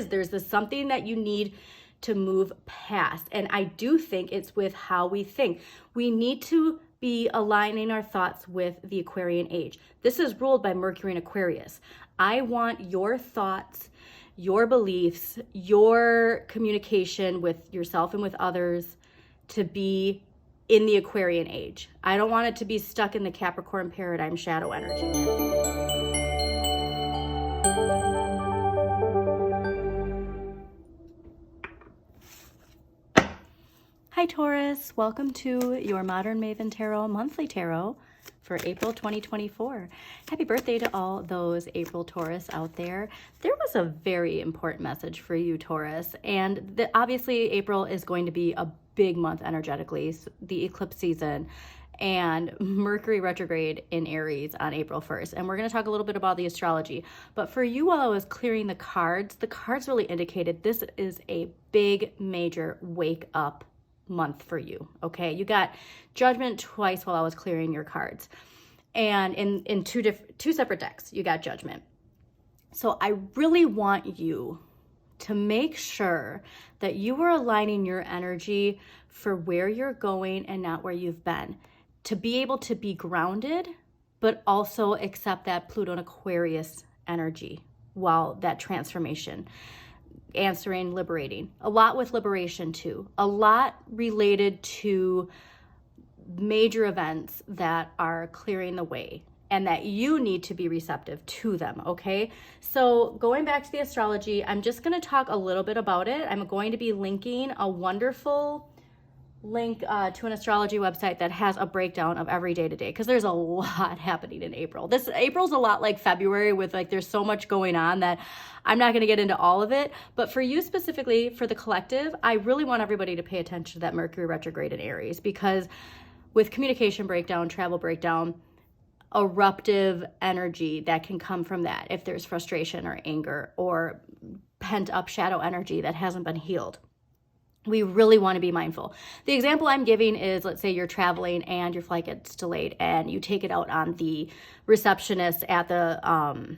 There's this something that you need to move past. And I do think it's with how we think. We need to be aligning our thoughts with the Aquarian age. This is ruled by Mercury in Aquarius. I want your thoughts, your beliefs, your communication with yourself and with others to be in the Aquarian age. I don't want it to be stuck in the Capricorn paradigm shadow energy. Hi Taurus, welcome to your Modern Maven Tarot monthly tarot for April 2024. Happy birthday to all those April Taurus out there. There was a very important message for you, Taurus, and obviously April is going to be a big month energetically, the eclipse season, and Mercury retrograde in Aries on April 1st. And we're going to talk a little bit about the astrology. But for you, while I was clearing the cards really indicated this is a big, major wake up month for you. Okay, you got Judgment twice while I was clearing your cards, and in two separate decks you got Judgment. So I really want you to make sure that you are aligning your energy for where you're going and not where you've been, to be able to be grounded but also accept that Pluto and Aquarius energy while that transformation, answering, liberating. A lot with liberation too. A lot related to major events that are clearing the way and that you need to be receptive to them, okay? So going back to the astrology, I'm just going to talk a little bit about it. I'm going to be linking a wonderful link to an astrology website that has a breakdown of every day to day, because there's a lot happening in April. April's a lot like February, with like there's so much going on that I'm not going to get into all of it. But for you specifically, for the collective, I really want everybody to pay attention to that Mercury retrograde in Aries, because with communication breakdown, travel breakdown, eruptive energy that can come from that, if there's frustration or anger or pent up shadow energy that hasn't been healed, we really want to be mindful. The example I'm giving is, let's say you're traveling and your flight gets delayed and you take it out on the receptionist at the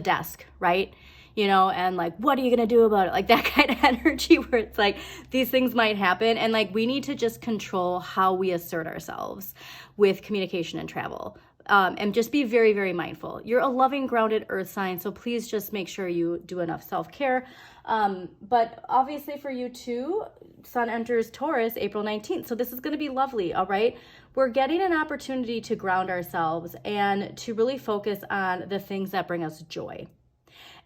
desk, right? You know, and like, what are you going to do about it? Like that kind of energy where it's like, these things might happen. And like, we need to just control how we assert ourselves with communication and travel. And just be very, very mindful. You're a loving, grounded earth sign, so please just make sure you do enough self-care. But obviously for you too, Sun enters Taurus April 19th. So this is going to be lovely, all right? We're getting an opportunity to ground ourselves and to really focus on the things that bring us joy.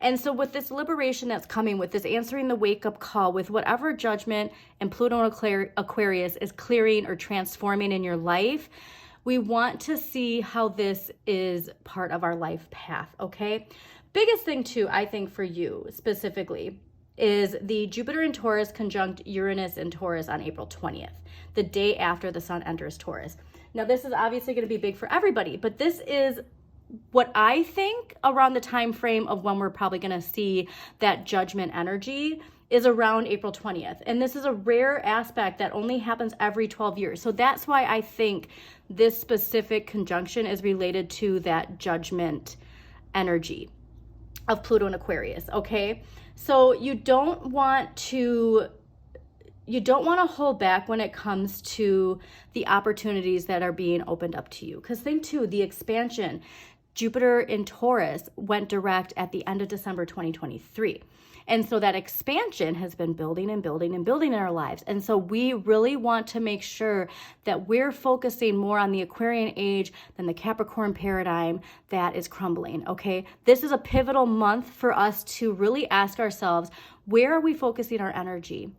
And so with this liberation that's coming, with this answering the wake-up call, with whatever Judgment and Pluto and Aquarius is clearing or transforming in your life, we want to see how this is part of our life path, okay? Biggest thing too, I think for you specifically, is the Jupiter in Taurus conjunct Uranus in Taurus on April 20th, the day after the Sun enters Taurus. Now, this is obviously going to be big for everybody, but this is what I think around the time frame of when we're probably going to see that Judgment energy is around April 20th. And this is a rare aspect that only happens every 12 years. So that's why I think this specific conjunction is related to that Judgment energy of Pluto and Aquarius, okay? So you don't want to hold back when it comes to the opportunities that are being opened up to you. Because think too, the expansion, Jupiter in Taurus went direct at the end of December 2023. And so that expansion has been building and building and building in our lives. And so we really want to make sure that we're focusing more on the Aquarian age than the Capricorn paradigm that is crumbling, okay? This is a pivotal month for us to really ask ourselves, where are we focusing our energy?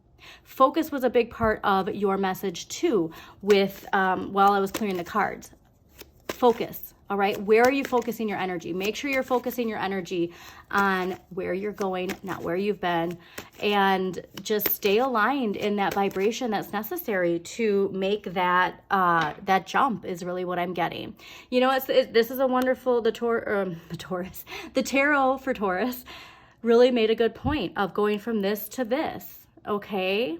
Focus was a big part of your message too, with while I was clearing the cards. Focus. All right, where are you focusing your energy? Make sure you're focusing your energy on where you're going, not where you've been, and just stay aligned in that vibration that's necessary to make that that jump is really what I'm getting. You know, this is a wonderful, the tarot for Taurus really made a good point of going from this to this, okay?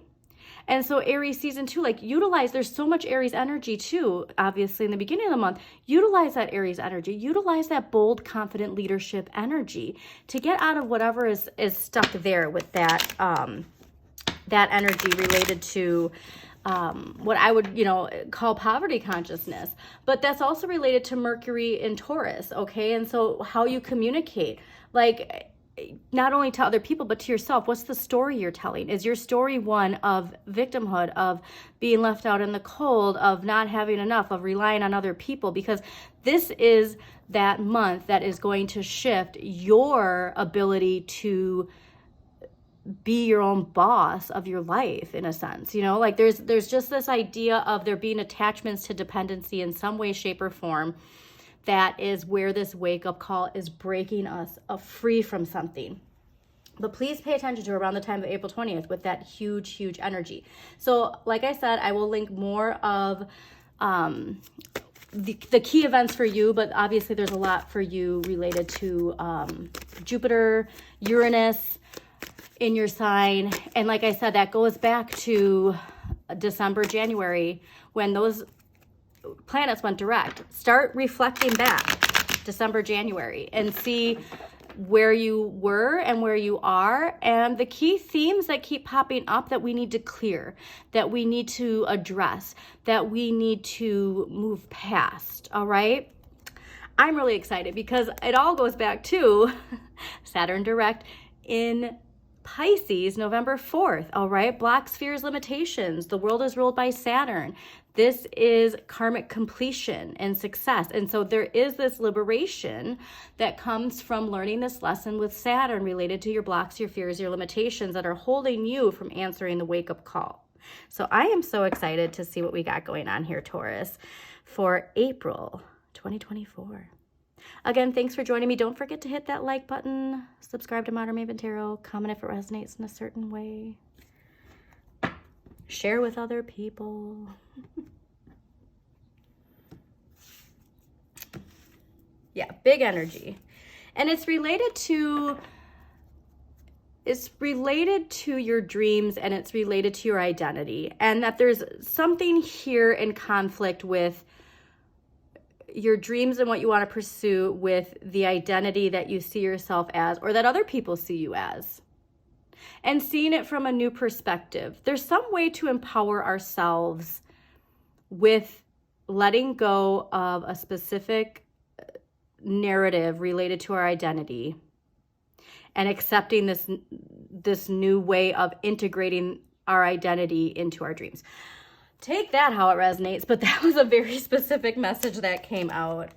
And so Aries season 2, like utilize, there's so much Aries energy too, obviously in the beginning of the month. Utilize that Aries energy, utilize that bold, confident leadership energy to get out of whatever is stuck there with that, that energy related to what I would, call poverty consciousness. But that's also related to Mercury in Taurus, okay? And so how you communicate, like not only to other people, but to yourself. What's the story you're telling? Is your story one of victimhood, of being left out in the cold, of not having enough, of relying on other people? Because this is that month that is going to shift your ability to be your own boss of your life, in a sense. Like there's just this idea of there being attachments to dependency in some way, shape, or form. That is where this wake-up call is breaking us free from something. But please pay attention to around the time of April 20th with that huge, huge energy. So like I said, I will link more of the key events for you, but obviously there's a lot for you related to Jupiter, Uranus in your sign. And like I said, that goes back to December, January, when those planets went direct. Start reflecting back December, January, and see where you were and where you are, and the key themes that keep popping up that we need to clear, that we need to address, that we need to move past. All right. I'm really excited because it all goes back to Saturn direct in Pisces, November 4th. All right. Black spheres limitations. The world is ruled by Saturn. This is karmic completion and success. And so there is this liberation that comes from learning this lesson with Saturn related to your blocks, your fears, your limitations that are holding you from answering the wake-up call. So I am so excited to see what we got going on here, Taurus, for April 2024. Again, thanks for joining me. Don't forget to hit that like button, subscribe to Modern Maven Tarot, comment if it resonates in a certain way. Share with other people. Yeah, big energy. And it's related to your dreams, and it's related to your identity, and that there's something here in conflict with your dreams and what you want to pursue with the identity that you see yourself as, or that other people see you as. And seeing it from a new perspective. There's some way to empower ourselves with letting go of a specific narrative related to our identity and accepting this new way of integrating our identity into our dreams. Take that how it resonates, but that was a very specific message that came out.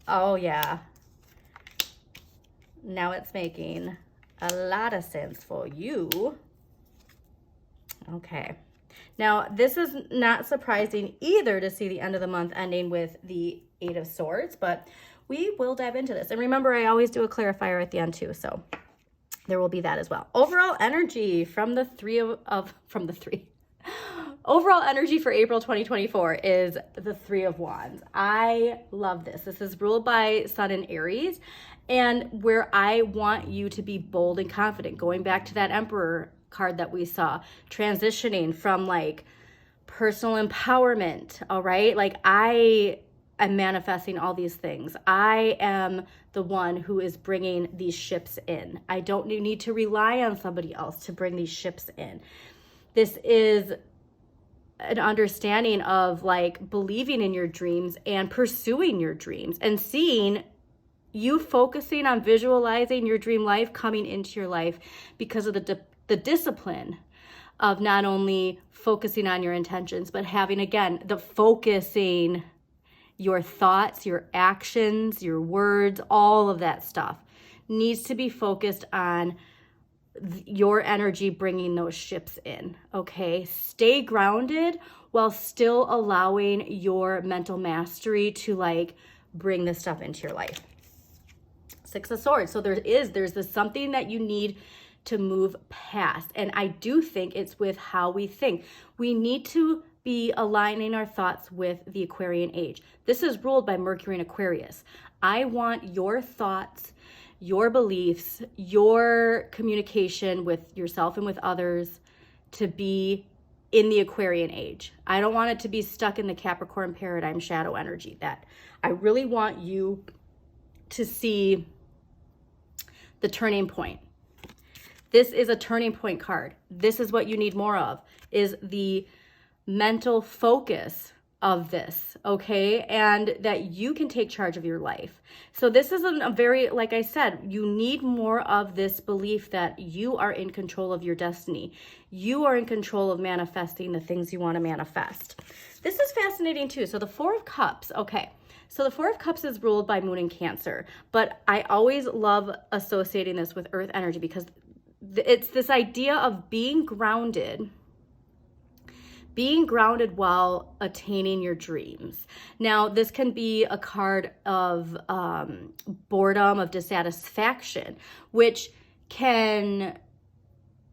Oh yeah. Now it's making a lot of sense for you. Okay. Now, this is not surprising either to see the end of the month ending with the Eight of Swords, but we will dive into this. And remember, I always do a clarifier at the end too, so there will be that as well. Overall energy from the Overall energy for April 2024 is the Three of Wands. I love this. This is ruled by Sun in Aries, and where I want you to be bold and confident, going back to that Emperor card that we saw, transitioning from like personal empowerment, all right? Like I am manifesting all these things. I am the one who is bringing these ships in. I don't need to rely on somebody else to bring these ships in. This is an understanding of like believing in your dreams and pursuing your dreams and seeing you focusing on visualizing your dream life coming into your life because of the discipline of not only focusing on your intentions, but having, again, the focusing your thoughts, your actions, your words, all of that stuff needs to be focused on your energy bringing those ships in, okay? Stay grounded while still allowing your mental mastery to like bring this stuff into your life. Six of Swords. So there's this something that you need to move past. And I do think it's with how we think. We need to be aligning our thoughts with the Aquarian age. This is ruled by Mercury in Aquarius. I want your thoughts, your beliefs, your communication with yourself and with others to be in the Aquarian age. I don't want it to be stuck in the Capricorn paradigm shadow energy. That I really want you to see the turning point. This is a turning point card. This is what you need more of, is the mental focus of this, okay? And that you can take charge of your life. So this isn't a very, like I said, you need more of this belief that you are in control of your destiny. You are in control of manifesting the things you want to manifest. This is fascinating too. So the Four of Cups, okay. So the Four of Cups is ruled by Moon in Cancer, but I always love associating this with Earth energy because it's this idea of being grounded while attaining your dreams. Now, this can be a card of boredom, of dissatisfaction, which can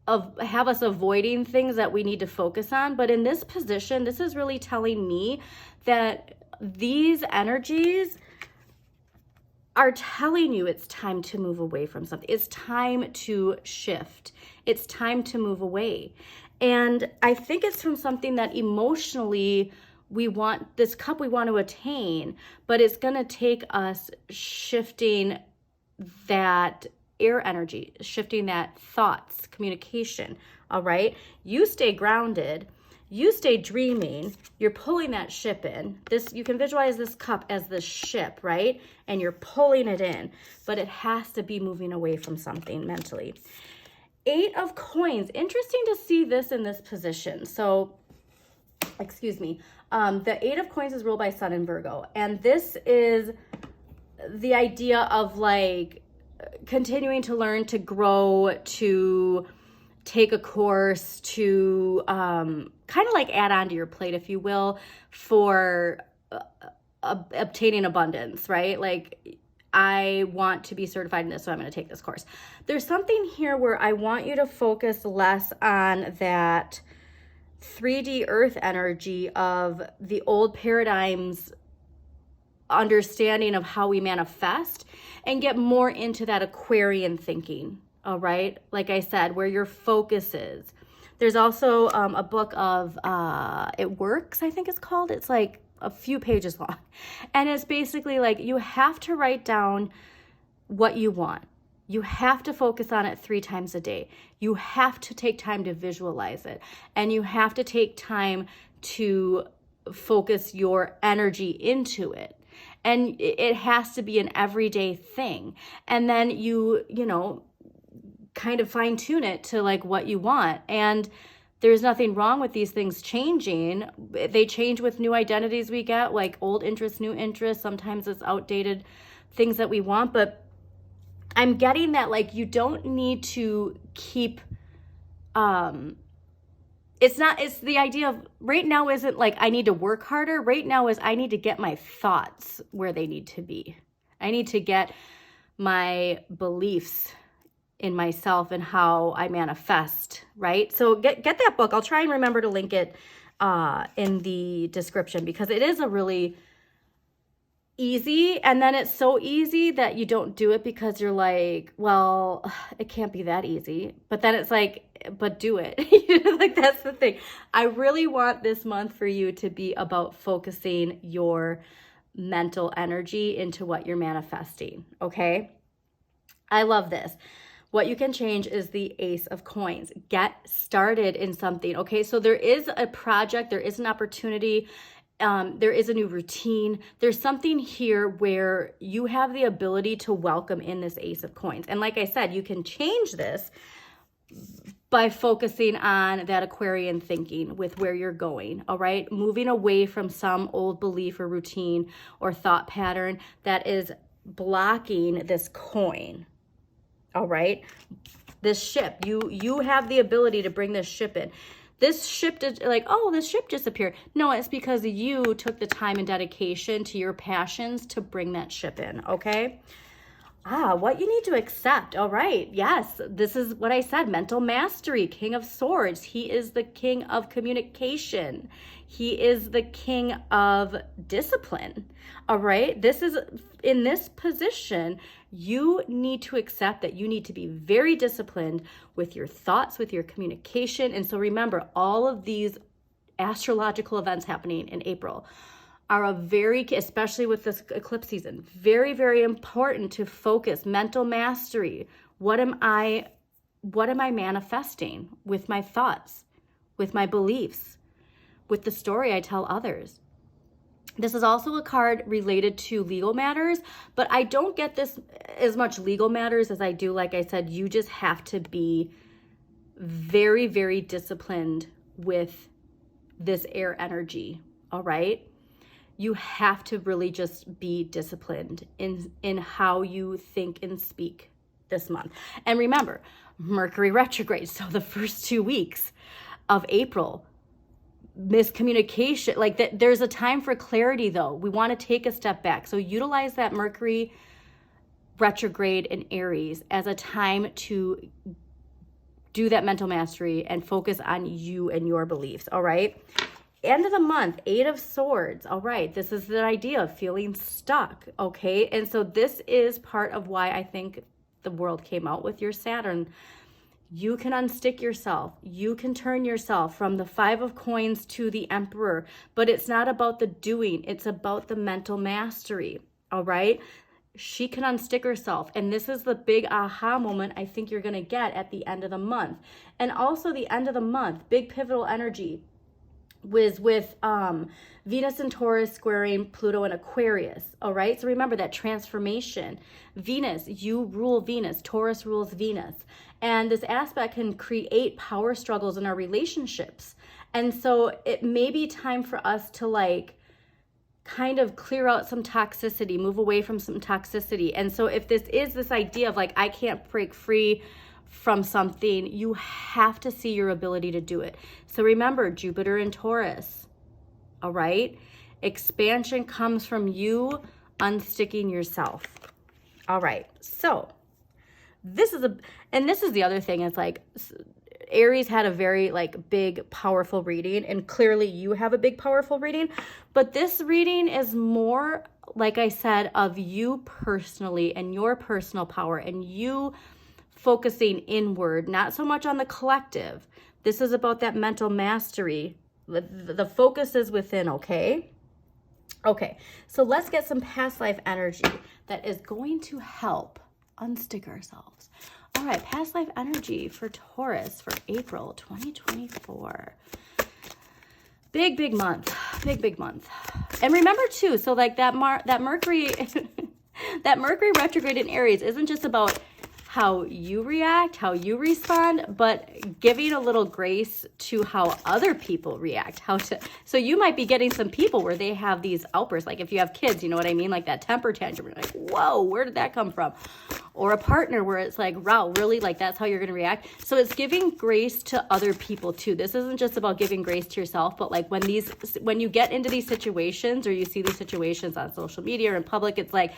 have us avoiding things that we need to focus on. But in this position, this is really telling me that these energies are telling you it's time to move away from something. It's time to shift. It's time to move away. And I think it's from something that emotionally we want, this cup we want to attain, but it's going to take us shifting that air energy, shifting that thoughts, communication, all right? You stay grounded, you stay dreaming, you're pulling that ship in. This, you can visualize this cup as the ship, right? And you're pulling it in, but it has to be moving away from something mentally. Eight of Coins, interesting to see this in this position. So, excuse me, the Eight of Coins is ruled by Sun in Virgo. And this is the idea of like continuing to learn, to grow, to take a course, to kind of like add on to your plate, if you will, for obtaining abundance, right? Like, I want to be certified in this, so I'm going to take this course. There's something here where I want you to focus less on that 3D earth energy of the old paradigms understanding of how we manifest and get more into that Aquarian thinking, all right? Like I said, where your focus is. There's also a book of It Works, I think it's called. It's like a few pages long. And it's basically like you have to write down what you want. You have to focus on it 3 times a day. You have to take time to visualize it. And you have to take time to focus your energy into it. And it has to be an everyday thing. And then you know, kind of fine tune it to like what you want. And there's nothing wrong with these things changing. They change with new identities we get, like old interests, new interests. Sometimes it's outdated things that we want. But I'm getting that like you don't need to keep, it's the idea of right now isn't like I need to work harder. Right now is I need to get my thoughts where they need to be. I need to get my beliefs in myself and how I manifest, right? So get that book. I'll try and remember to link it in the description because it is a really easy, and then it's so easy that you don't do it because you're like, well, it can't be that easy. But then it's like, but do it. Like that's the thing. I really want this month for you to be about focusing your mental energy into what you're manifesting, okay? I love this. What you can change is the Ace of Coins. Get started in something, okay? So there is a project, there is an opportunity, there is a new routine. There's something here where you have the ability to welcome in this Ace of Coins. And like I said, you can change this by focusing on that Aquarian thinking with where you're going, all right? Moving away from some old belief or routine or thought pattern that is blocking this coin. All right, this ship, you have the ability to bring this ship in. This ship did like, oh, this ship disappeared. No, it's because you took the time and dedication to your passions to bring that ship in, okay? What you need to accept. All right, yes, this is what I said, mental mastery, King of Swords. He is the king of communication. He is the king of discipline. All right, this is in this position, You need to accept that you need to be very disciplined with your thoughts, with your communication. And so remember, all of these astrological events happening in April are especially with this eclipse season, very, very important to focus, mental mastery. What am I manifesting with my thoughts, with my beliefs, with the story I tell others? This is also a card related to legal matters, but I don't get this as much legal matters as I do. Like I said, you just have to be very, very disciplined with this air energy, all right? You have to really just be disciplined in how you think and speak this month. And remember, Mercury retrograde, so the first 2 weeks of April, miscommunication, like that. There's a time for clarity though. We want to take a step back. So utilize that Mercury retrograde in Aries as a time to do that mental mastery and focus on you and your beliefs. All right. End of the month, 8 of Swords. All right. This is the idea of feeling stuck. Okay. And so this is part of why I think the world came out with your Saturn. You can unstick yourself. You can turn yourself from the 5 of Coins to the Emperor, but it's not about the doing. It's about the mental mastery. All right. She can unstick herself. And this is the big aha moment I think you're going to get at the end of the month. And also the end of the month, big pivotal energy was with Venus and Taurus squaring Pluto and Aquarius. All right. So remember that transformation. Venus, you rule Venus. Taurus rules Venus. And this aspect can create power struggles in our relationships. And so it may be time for us to like kind of clear out some toxicity, move away from some toxicity. And so if this is this idea of like, I can't break free from something, you have to see your ability to do it. So remember, Jupiter and Taurus, all right? Expansion comes from you unsticking yourself. All right, so this is the other thing. It's like Aries had a very like big, powerful reading, and clearly you have a big, powerful reading. But this reading is more, like I said, of you personally and your personal power and you focusing inward, not so much on the collective. This is about that mental mastery. The focus is within, okay? Okay, so let's get some past life energy that is going to help unstick ourselves. All right, past life energy for Taurus for April 2024. Big, big month. Big, big month. And remember too, so like that Mercury that Mercury retrograde in Aries isn't just about how you react, how you respond, but giving a little grace to how other people react. So you might be getting some people where they have these outbursts, like if you have kids, you know what I mean? Like that temper tantrum, you're like, whoa, where did that come from? Or a partner where it's like, wow, really? Like that's how you're going to react? So it's giving grace to other people too. This isn't just about giving grace to yourself, but like when you get into these situations or you see these situations on social media or in public, it's like,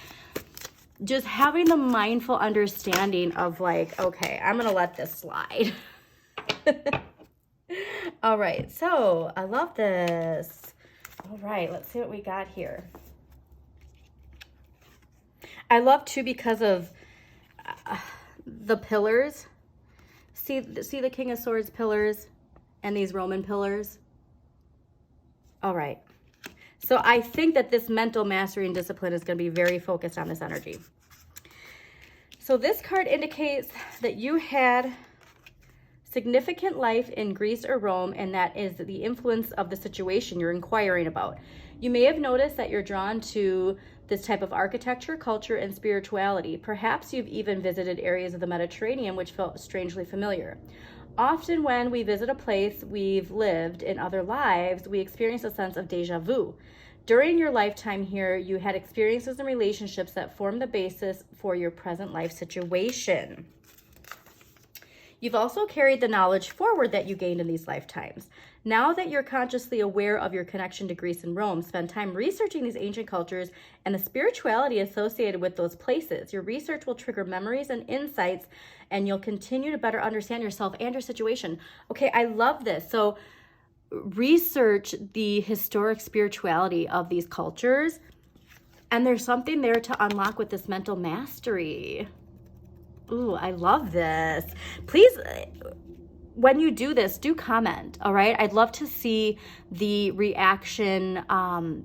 just having the mindful understanding of like, okay, I'm going to let this slide. All right. So I love this. All right. Let's see what we got here. I love too, because of the pillars. See the King of Swords pillars and these Roman pillars. All right. So I think that this mental mastery and discipline is going to be very focused on this energy. So this card indicates that you had significant life in Greece or Rome, and that is the influence of the situation you're inquiring about. You may have noticed that you're drawn to this type of architecture, culture, and spirituality. Perhaps you've even visited areas of the Mediterranean which felt strangely familiar. Often when we visit a place we've lived in other lives, we experience a sense of déjà vu. During your lifetime here, you had experiences and relationships that form the basis for your present life situation. You've also carried the knowledge forward that you gained in these lifetimes. Now that you're consciously aware of your connection to Greece and Rome, spend time researching these ancient cultures and the spirituality associated with those places. Your research will trigger memories and insights, and you'll continue to better understand yourself and your situation. Okay, I love this. So research the historic spirituality of these cultures And there's something there to unlock with this mental mastery. Ooh, I love this. Please, when you do this, do comment, all right? I'd love to see the reaction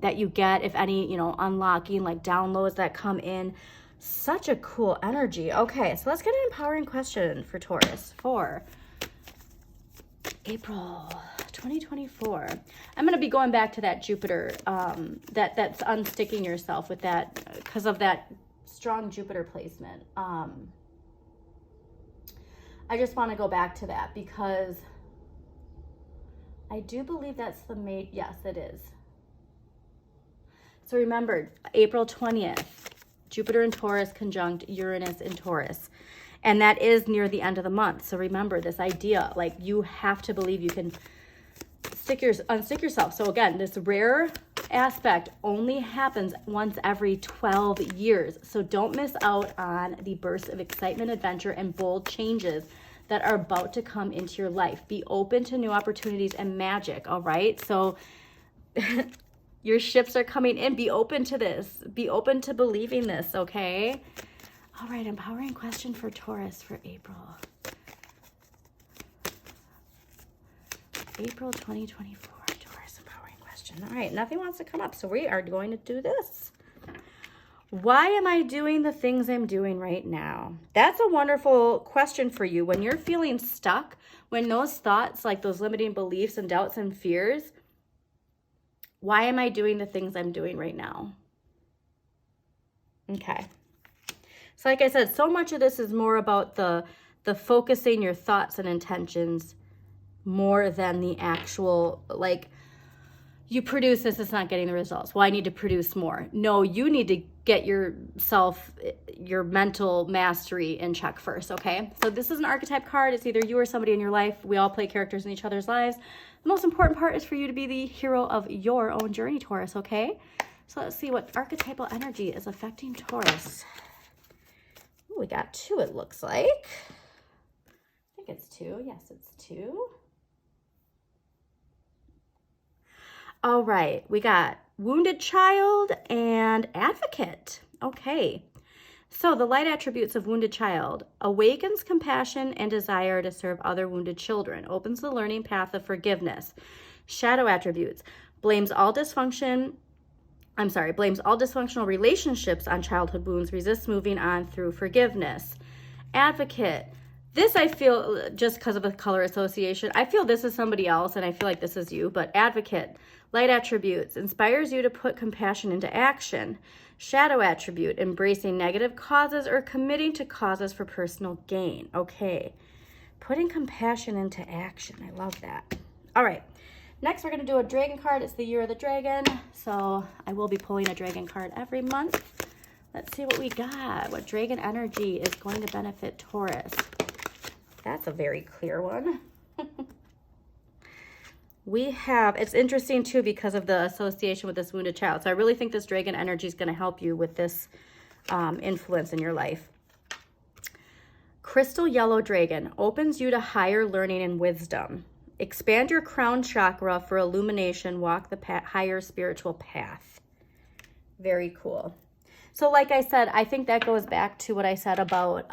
that you get, if any, you know, unlocking, like downloads that come in. Such a cool energy. Okay, so let's get an empowering question for Taurus for April 2024. I'm going to be going back to that Jupiter, that's unsticking yourself with that, because of that strong Jupiter placement. I just want to go back to that because I do believe that's the main, yes, it is. So remember, April 20th, Jupiter in Taurus conjunct Uranus in Taurus. And that is near the end of the month. So remember this idea, like you have to believe you can unstick yourself. So again, this rare aspect only happens once every 12 years. So don't miss out on the bursts of excitement, adventure, and bold changes that are about to come into your life. Be open to new opportunities and magic, all right? So your ships are coming in. Be open to this. Be open to believing this, okay? All right, empowering question for Taurus for April. April 2024, Taurus empowering question. All right, nothing wants to come up, so we are going to do this. Why am I doing the things I'm doing right now? That's a wonderful question for you. When you're feeling stuck, when those thoughts, like those limiting beliefs and doubts and fears, why am I doing the things I'm doing right now? Okay. So like I said, so much of this is more about the focusing your thoughts and intentions more than the actual, like, you produce this, it's not getting the results. Well, I need to produce more. No, you need to get yourself, your mental mastery in check first, okay? So this is an archetype card. It's either you or somebody in your life. We all play characters in each other's lives. The most important part is for you to be the hero of your own journey, Taurus, okay? So let's see what archetypal energy is affecting Taurus. Ooh, we got 2, it looks like. I think it's 2. Yes, it's 2. All right, we got wounded child and advocate. Okay, so the light attributes of wounded child: awakens compassion and desire to serve other wounded children, opens the learning path of forgiveness. Shadow attributes: blames all dysfunctional relationships on childhood wounds, resists moving on through forgiveness. Advocate: this I feel, just because of a color association, I feel this is somebody else and I feel like this is you, but advocate. Light attributes: inspires you to put compassion into action. Shadow attribute: embracing negative causes or committing to causes for personal gain. Okay, putting compassion into action. I love that. All right, next we're going to do a dragon card. It's the year of the dragon, so I will be pulling a dragon card every month. Let's see what we got. What dragon energy is going to benefit Taurus? That's a very clear one. We have, it's interesting too because of the association with this wounded child. So I really think this dragon energy is going to help you with this influence in your life. Crystal yellow dragon opens you to higher learning and wisdom. Expand your crown chakra for illumination. Walk the higher spiritual path. Very cool. So like I said, I think that goes back to what I said about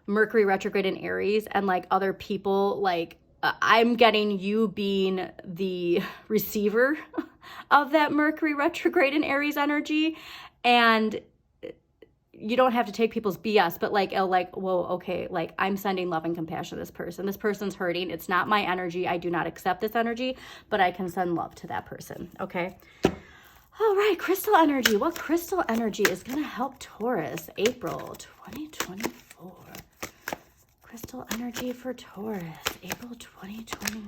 Mercury retrograde in Aries and like other people, like I'm getting you being the receiver of that Mercury retrograde in Aries energy. And you don't have to take people's BS, but like, whoa, okay, like I'm sending love and compassion to this person. This person's hurting. It's not my energy. I do not accept this energy, but I can send love to that person, okay? All right, crystal energy. What crystal energy is going to help Taurus April 2024? Crystal energy for Taurus, April 2020.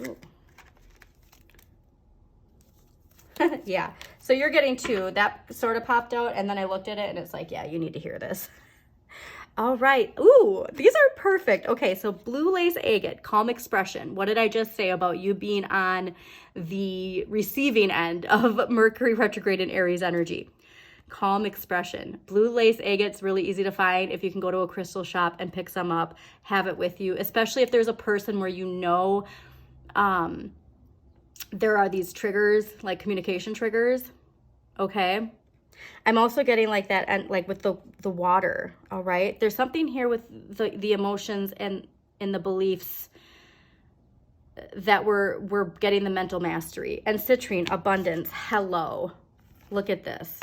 Ooh. Yeah, so you're getting 2. That sort of popped out, and then I looked at it, and it's like, yeah, you need to hear this. All right. Ooh, these are perfect. Okay, so blue lace agate, calm expression. What did I just say about you being on the receiving end of Mercury retrograde in Aries energy? Calm expression. Blue lace agate's really easy to find. If you can go to a crystal shop and pick some up, have it with you, especially if there's a person where you know there are these triggers, like communication triggers. okay? I'm also getting like that, and like with the water, all right? There's something here with the emotions and in the beliefs that we're getting the mental mastery. And citrine, abundance, hello. Look at this.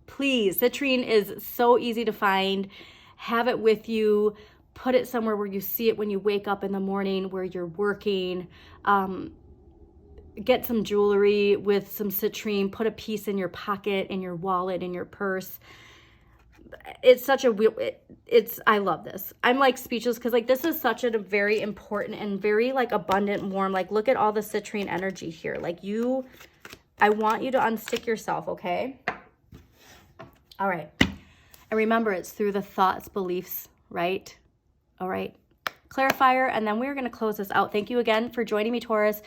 Please, citrine is so easy to find. Have it with you. Put it somewhere where you see it when you wake up in the morning, where you're working. Get some jewelry with some citrine. Put a piece in your pocket, in your wallet, in your purse. It's such a, I love this. I'm like speechless because like this is such a very important and very like abundant, warm, like look at all the citrine energy here. Like I want you to unstick yourself, okay? All right. And remember, it's through the thoughts, beliefs, right? All right. Clarifier, and then we're going to close this out. Thank you again for joining me, Taurus.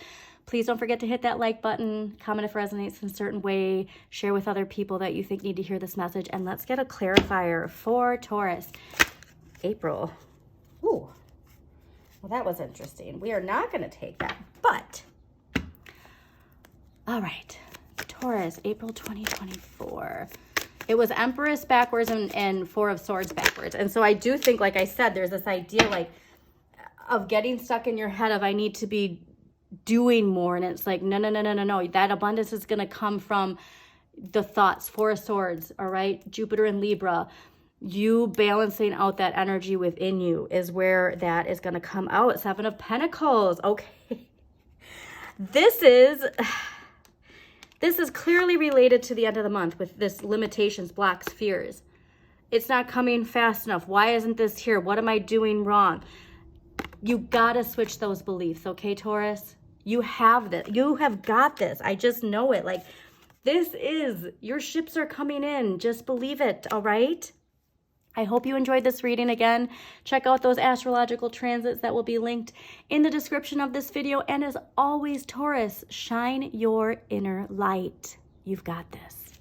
Please don't forget to hit that like button, comment if it resonates in a certain way, share with other people that you think need to hear this message, and let's get a clarifier for Taurus. April. Ooh, well, that was interesting. We are not going to take that, but all right, Taurus, April 2024. It was Empress backwards and Four of Swords backwards. And so I do think, like I said, there's this idea like of getting stuck in your head of I need to be doing more, and it's like no, that abundance is going to come from the thoughts. Four of Swords, all right, Jupiter and Libra, you balancing out that energy within you is where that is going to come out. Seven of Pentacles. Okay, this is clearly related to the end of the month with this limitations, blocks, fears. It's not coming fast enough. Why isn't this here? What am I doing wrong? You gotta switch those beliefs, okay, Taurus? You have this. You have got this. I just know it. Like, this is, your ships are coming in. Just believe it, all right? I hope you enjoyed this reading. Again, check out those astrological transits that will be linked in the description of this video. And as always, Taurus, shine your inner light. You've got this.